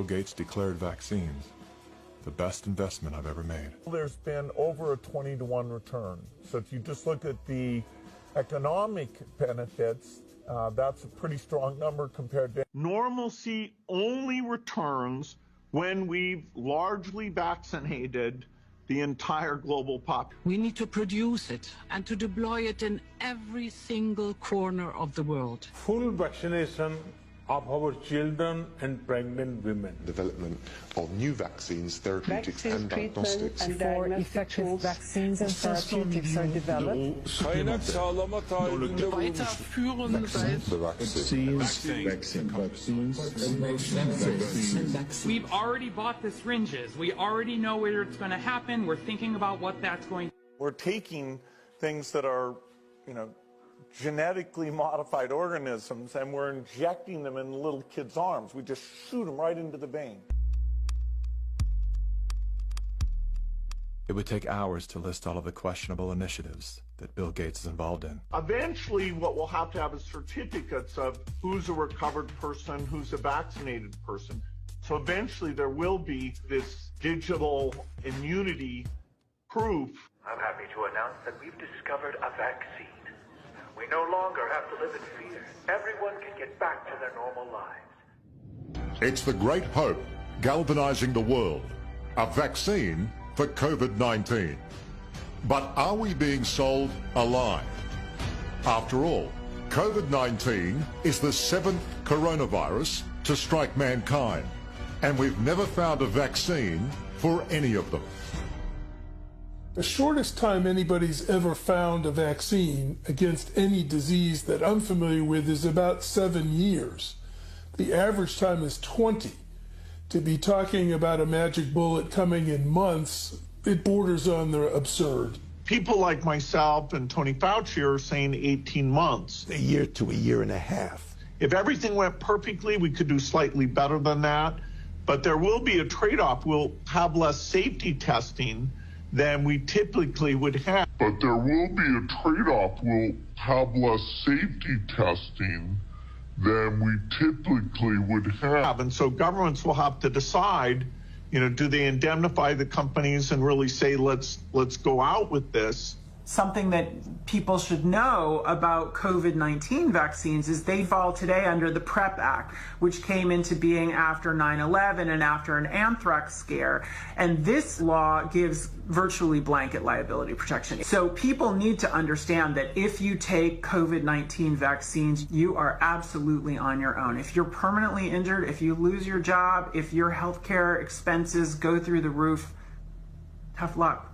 Bill Gates declared vaccines the best investment I've ever made. There's been over a 20-to-1 return. So if you just look at the economic benefits, that's a pretty strong number compared to... Normalcy only returns when we've largely vaccinated the entire global population. We need to produce it and to deploy it in every single corner of the world. Full vaccination of our children and pregnant women. Development of new vaccines, therapeutics and diagnostics. Before effective vaccines and therapeutics are developed. We've already bought the syringes. We already know where it's going to happen. We're thinking about what that's going to... We're taking things that are, genetically modified organisms, and we're injecting them in little kids' arms. We just shoot them right into the vein. It would take hours to list all of the questionable initiatives that Bill Gates is involved in. Eventually, what we'll have to have is certificates of who's a recovered person, who's a vaccinated person. So eventually there will be this digital immunity proof. I'm happy to announce that we've discovered a vaccine. We no longer have to live in fear. Everyone can get back to their normal lives. It's the great hope galvanizing the world. A vaccine for COVID-19. But are we being sold a lie? After all, COVID-19 is the 7th coronavirus to strike mankind, and we've never found a vaccine for any of them. The shortest time anybody's ever found a vaccine against any disease that I'm familiar with is about 7 years. The average time is 20. To be talking about a magic bullet coming in months, it borders on the absurd. People like myself and Tony Fauci are saying 18 months. A year to a year and a half. If everything went perfectly, we could do slightly better than that. But there will be a trade-off. We'll have less safety testing than we typically would have. But there will be a trade-off. We'll have less safety testing than we typically would have. And so governments will have to decide, do they indemnify the companies and really say, let's go out with this? Something that people should know about COVID-19 vaccines is they fall today under the PrEP Act, which came into being after 9/11 and after an anthrax scare. And this law gives virtually blanket liability protection. So people need to understand that if you take COVID-19 vaccines, you are absolutely on your own. If you're permanently injured, if you lose your job, if your healthcare expenses go through the roof, tough luck.